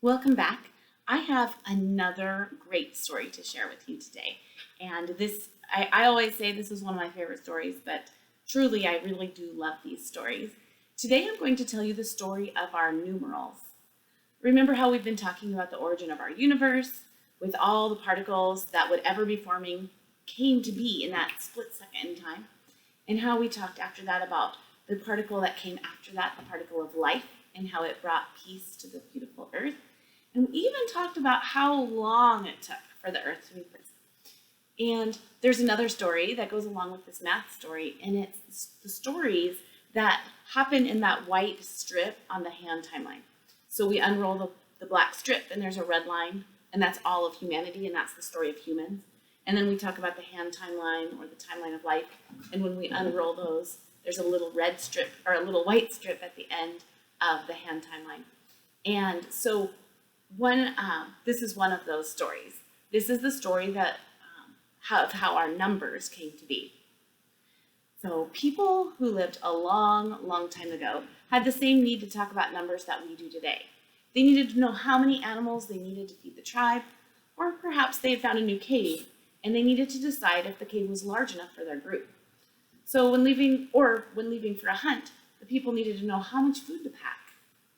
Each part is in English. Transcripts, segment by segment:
Welcome back. I have another great story to share with you today. And I always say this is one of my favorite stories, but truly, I really do love these stories. Today, I'm going to tell you the story of our numerals. Remember how we've been talking about the origin of our universe, with all the particles that would ever be forming came to be in that split second in time, and how we talked after that about the particle that came after that, the particle of life, and how it brought peace to the beautiful earth. And we even talked about how long it took for the earth to be present. And there's another story that goes along with this math story, and it's the stories that happen in that white strip on the hand timeline. So we unroll the black strip, and there's a red line, and that's all of humanity, and that's the story of humans. And then we talk about the hand timeline or the timeline of life, and when we unroll those, there's a little red strip or a little white strip at the end of the hand timeline. And so this is one of those stories. This is the story that of how our numbers came to be. So people who lived a long, long time ago had the same need to talk about numbers that we do today. They needed to know how many animals they needed to feed the tribe, or perhaps they had found a new cave and they needed to decide if the cave was large enough for their group. So when leaving for a hunt, the people needed to know how much food to pack,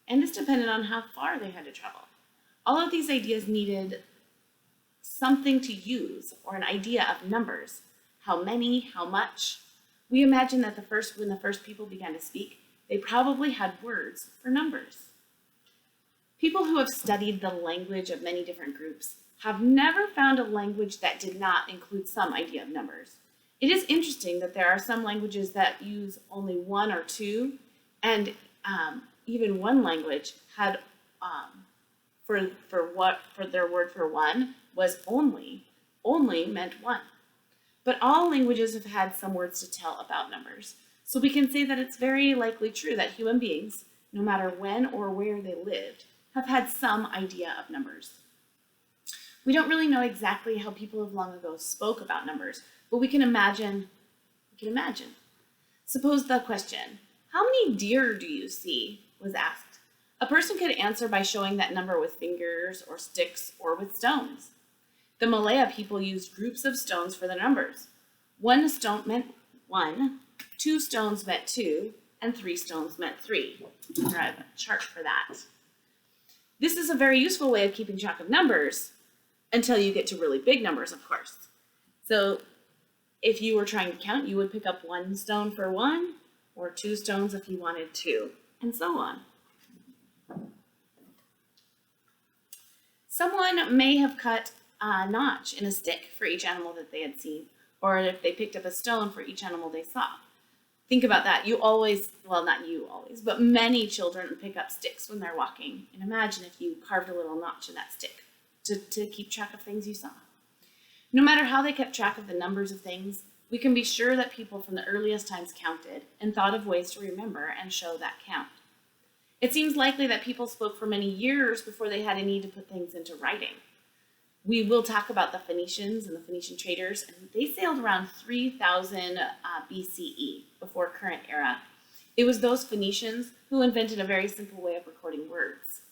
and this depended on how far they had to travel. All of these ideas needed something to use, or an idea of numbers. How many, how much. We imagine that when the first people began to speak, they probably had words for numbers. People who have studied the language of many different groups have never found a language that did not include some idea of numbers. It is interesting that there are some languages that use only one or two, and even one language had for their word for one was only meant one. But all languages have had some words to tell about numbers. So we can say that it's very likely true that human beings, no matter when or where they lived, have had some idea of numbers. We don't really know exactly how people of long ago spoke about numbers, but we can imagine. Suppose the question, how many deer do you see, was asked. A person could answer by showing that number with fingers or sticks or with stones. The Malaya people used groups of stones for the numbers. One stone meant one, two stones meant two, and three stones meant three. I have a chart for that. This is a very useful way of keeping track of numbers until you get to really big numbers, of course. So if you were trying to count, you would pick up one stone for one, or two stones if you wanted two, and so on. Someone may have cut a notch in a stick for each animal that they had seen, or if they picked up a stone for each animal they saw. Think about that. Not you always, but many children pick up sticks when they're walking. And imagine if you carved a little notch in that stick to keep track of things you saw. No matter how they kept track of the numbers of things, we can be sure that people from the earliest times counted and thought of ways to remember and show that count. It seems likely that people spoke for many years before they had a need to put things into writing. We will talk about the Phoenicians and the Phoenician traders, and they sailed around 3000 BCE, before current era. It was those Phoenicians who invented a very simple way of recording words.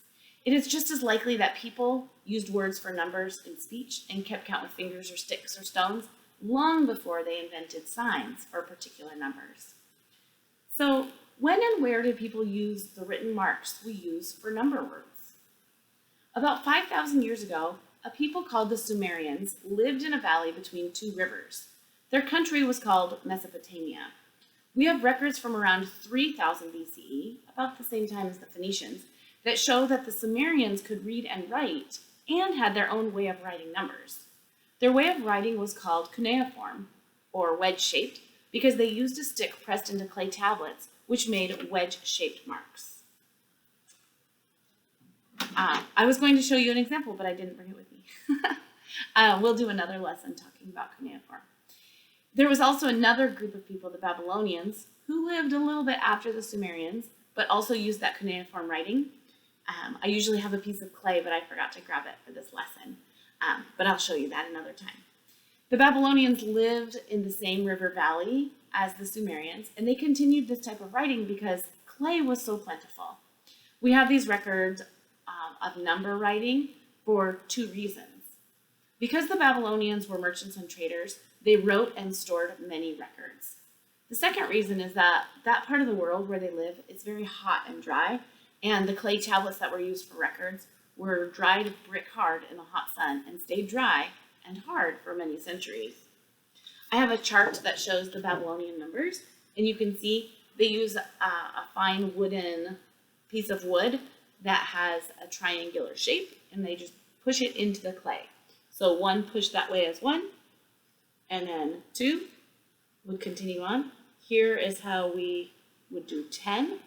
It is just as likely that people used words for numbers in speech and kept count with fingers or sticks or stones long before they invented signs for particular numbers. So, when and where did people use the written marks we use for number words? About 5,000 years ago, a people called the Sumerians lived in a valley between two rivers. Their country was called Mesopotamia. We have records from around 3000 BCE, about the same time as the Phoenicians, that show that the Sumerians could read and write and had their own way of writing numbers. Their way of writing was called cuneiform, or wedge-shaped, because they used a stick pressed into clay tablets, which made wedge-shaped marks. I was going to show you an example, but I didn't bring it with me. We'll do another lesson talking about cuneiform. There was also another group of people, the Babylonians, who lived a little bit after the Sumerians, but also used that cuneiform writing. I usually have a piece of clay, but I forgot to grab it for this lesson. But I'll show you that another time. The Babylonians lived in the same river valley as the Sumerians, and they continued this type of writing because clay was so plentiful. We have these records of number writing for two reasons. Because the Babylonians were merchants and traders, they wrote and stored many records. The second reason is that that part of the world where they live is very hot and dry, and the clay tablets that were used for records were dried brick hard in the hot sun and stayed dry and hard for many centuries. I have a chart that shows the Babylonian numbers, and you can see they use a fine wooden piece of wood that has a triangular shape, and they just push it into the clay. So 1 push that way as 1, and then 2 would continue on. Here is how we would do 10,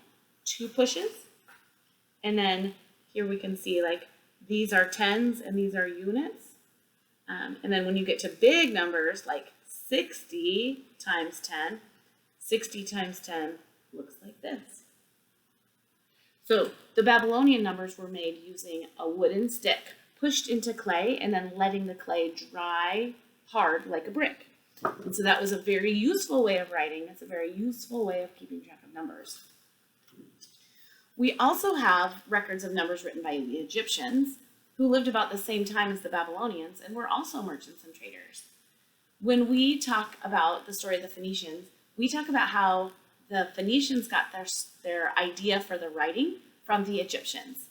2 pushes, and then here we can see like these are tens and these are units. And then when you get to big numbers like 60 times 10, 60 times 10 looks like this. So the Babylonian numbers were made using a wooden stick pushed into clay and then letting the clay dry hard like a brick. And so that was a very useful way of writing. It's a very useful way of keeping track of numbers. We also have records of numbers written by the Egyptians, who lived about the same time as the Babylonians and were also merchants and traders. When we talk about the story of the Phoenicians, we talk about how the Phoenicians got their idea for the writing from the Egyptians.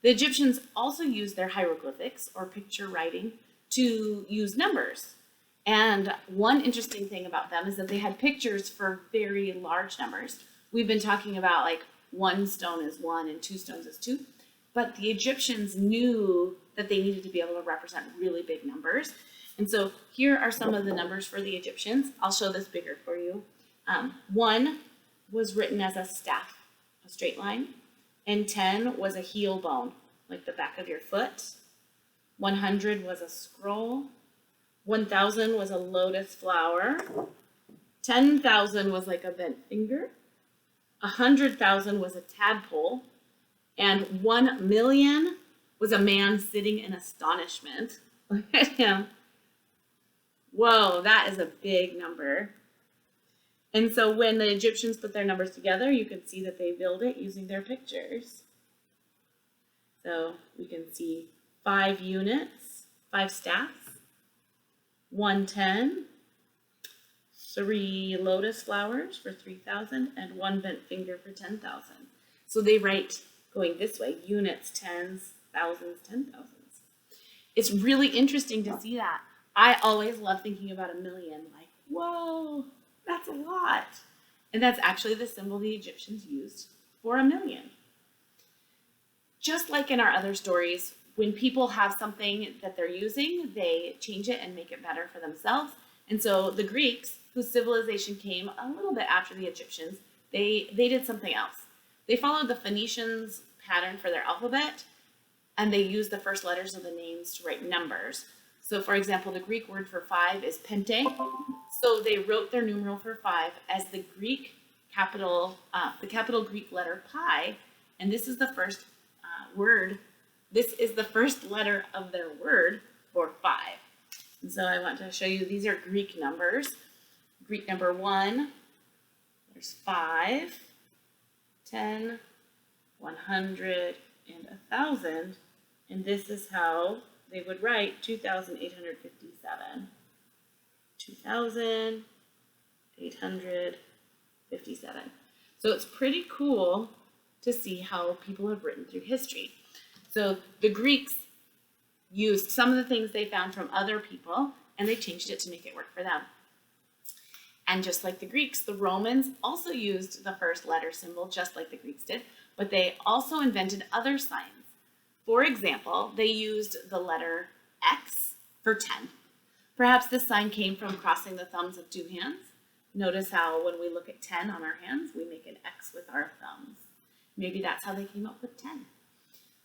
The Egyptians also used their hieroglyphics, or picture writing, to use numbers. And one interesting thing about them is that they had pictures for very large numbers. We've been talking about like 1 stone is 1 and 2 stones is 2. But the Egyptians knew that they needed to be able to represent really big numbers. And so here are some of the numbers for the Egyptians. I'll show this bigger for you. 1 was written as a staff, a straight line. And 10 was a heel bone, like the back of your foot. 100 was a scroll. 1,000 was a lotus flower. 10,000 was like a bent finger. 100,000 was a tadpole. And 1 million was a man sitting in astonishment. Look at him. Whoa, that is a big number. And so when the Egyptians put their numbers together, you can see that they build it using their pictures. So we can see 5 units, 5 staffs, 110, 3 lotus flowers for 3,000, and 1 bent finger for 10,000. So they write going this way, units, tens, thousands, 10,000s. It's really interesting to see that. I always love thinking about a million, like, whoa, that's a lot. And that's actually the symbol the Egyptians used for a million. Just like in our other stories, when people have something that they're using, they change it and make it better for themselves. And so the Greeks, whose civilization came a little bit after the Egyptians, they did something else. They followed the Phoenicians' pattern for their alphabet, and they used the first letters of the names to write numbers. So for example, the Greek word for 5 is pente. So they wrote their numeral for 5 as the capital Greek letter pi, and this is the first word. This is the first letter of their word for 5. And so I want to show you, these are Greek numbers. Greek number 1, there's 5, 10, 100, and 1,000. And this is how they would write 2,857. 2,857. So it's pretty cool to see how people have written through history. So the Greeks used some of the things they found from other people, and they changed it to make it work for them. And just like the Greeks, the Romans also used the first letter symbol, just like the Greeks did, but they also invented other signs. For example, they used the letter X for 10. Perhaps this sign came from crossing the thumbs of 2 hands. Notice how when we look at 10 on our hands, we make an X with our thumbs. Maybe that's how they came up with 10.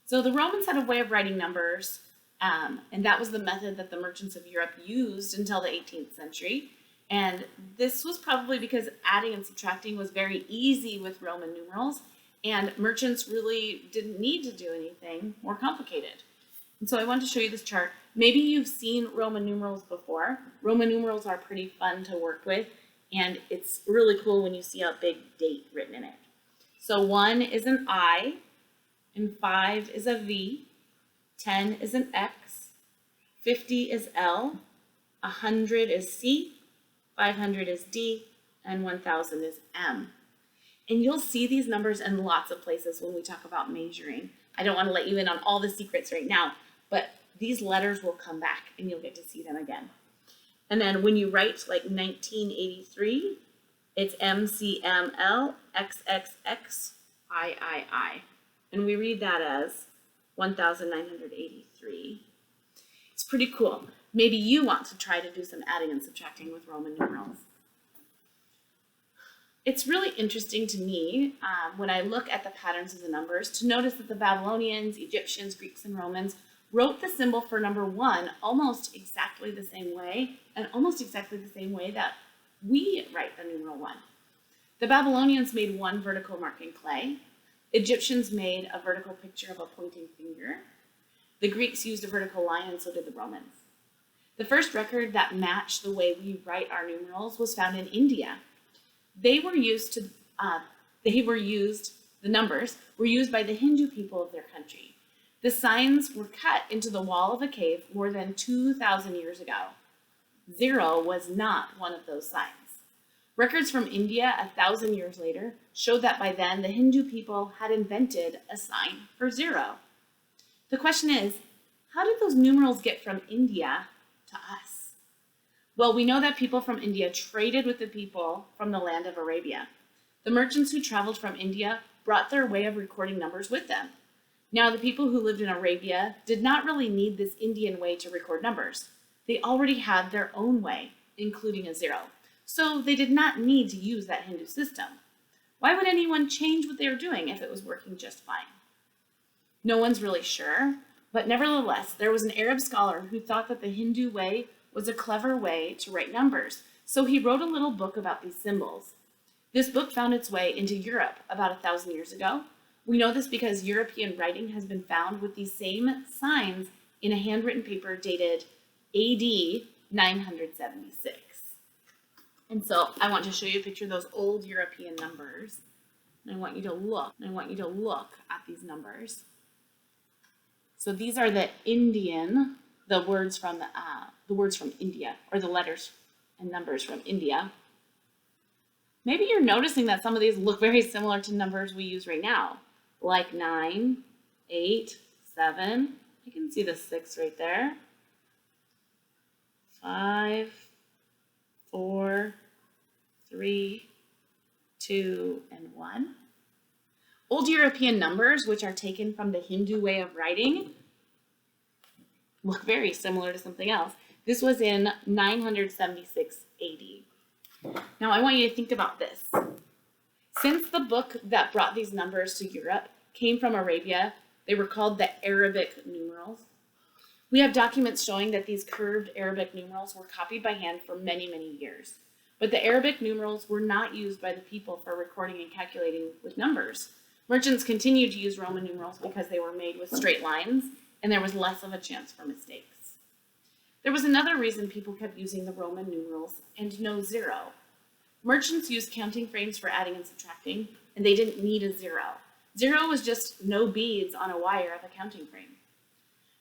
So the Romans had a way of writing numbers, and that was the method that the merchants of Europe used until the 18th century. And this was probably because adding and subtracting was very easy with Roman numerals, and merchants really didn't need to do anything more complicated. And so I want to show you this chart. Maybe you've seen Roman numerals before. Roman numerals are pretty fun to work with, and it's really cool when you see a big date written in it. So 1 is an I, and 5 is a V, 10 is an X, 50 is L, 100 is C, 500 is D, and 1000 is M. And you'll see these numbers in lots of places when we talk about measuring. I don't want to let you in on all the secrets right now, but these letters will come back and you'll get to see them again. And then when you write like 1983, it's MCML XXXIII. And we read that as 1983. It's pretty cool. Maybe you want to try to do some adding and subtracting with Roman numerals. It's really interesting to me when I look at the patterns of the numbers to notice that the Babylonians, Egyptians, Greeks, and Romans wrote the symbol for number 1 almost exactly the same way, and almost exactly the same way that we write the numeral 1. The Babylonians made 1 vertical mark in clay. Egyptians made a vertical picture of a pointing finger. The Greeks used a vertical line, and so did the Romans. The first record that matched the way we write our numerals was found in India. The numbers were used by the Hindu people of their country. The signs were cut into the wall of a cave more than 2,000 years ago. 0 was not one of those signs. Records from India 1,000 years later showed that by then the Hindu people had invented a sign for 0. The question is, how did those numerals get from India to us? Well, we know that people from India traded with the people from the land of Arabia. The merchants who traveled from India brought their way of recording numbers with them. Now, the people who lived in Arabia did not really need this Indian way to record numbers. They already had their own way, including a 0. So they did not need to use that Hindu system. Why would anyone change what they were doing if it was working just fine? No one's really sure, but nevertheless, there was an Arab scholar who thought that the Hindu way was a clever way to write numbers, so he wrote a little book about these symbols. This book found its way into Europe about 1,000 years ago. We know this because European writing has been found with these same signs in a handwritten paper dated AD 976. And so I want to show you a picture of those old European numbers. And I want you to look at these numbers. So these are the words from India, or the letters and numbers from India. Maybe you're noticing that some of these look very similar to numbers we use right now, like 9, 8, 7. You can see the 6 right there. 5, 4, 3, 2, and 1. Old European numbers, which are taken from the Hindu way of writing, look very similar to something else. This was in 976 AD. Now I want you to think about this. Since the book that brought these numbers to Europe came from Arabia, they were called the Arabic numerals. We have documents showing that these curved Arabic numerals were copied by hand for many, many years. But the Arabic numerals were not used by the people for recording and calculating with numbers. Merchants continued to use Roman numerals because they were made with straight lines and there was less of a chance for mistakes. There was another reason people kept using the Roman numerals and no 0. Merchants used counting frames for adding and subtracting, and they didn't need a 0. 0 was just no beads on a wire of a counting frame.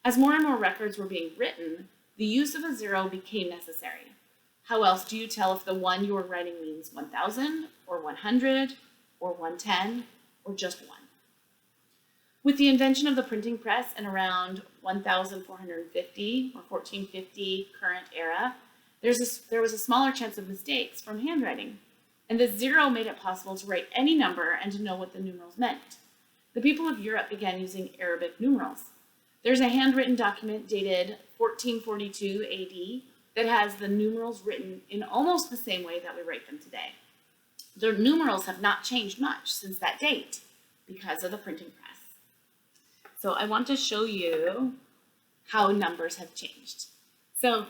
As more and more records were being written, the use of a 0 became necessary. How else do you tell if the 1 you are writing means 1,000 or 100 or 110 or just 1? With the invention of the printing press in around 1450 or 1450 current era, there was a smaller chance of mistakes from handwriting, and the 0 made it possible to write any number and to know what the numerals meant. The people of Europe began using Arabic numerals. There's a handwritten document dated 1442 AD that has the numerals written in almost the same way that we write them today. The numerals have not changed much since that date because of the printing press. So I want to show you how numbers have changed. So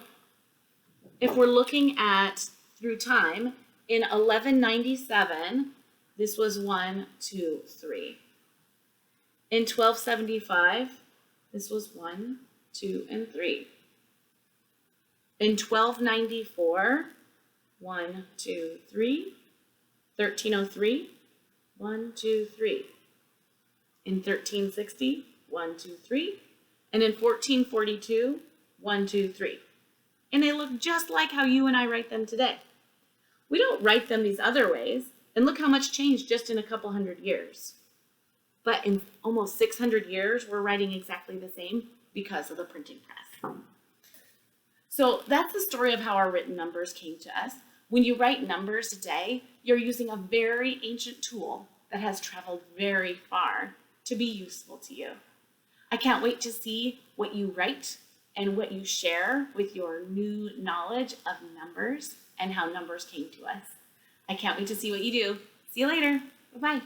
if we're looking at through time, in 1197, this was 1, 2, 3. In 1275, this was 1, 2, and 3. In 1294, 1, 2, 3. 1303, 1, 2, 3. In 1360, 1, 2, 3. And in 1442, 1, 2, 3. And they look just like how you and I write them today. We don't write them these other ways, and look how much changed just in a couple hundred years. But in almost 600 years, we're writing exactly the same because of the printing press. So that's the story of how our written numbers came to us. When you write numbers today, you're using a very ancient tool that has traveled very far to be useful to you. I can't wait to see what you write and what you share with your new knowledge of numbers and how numbers came to us. I can't wait to see what you do. See you later. Bye-bye.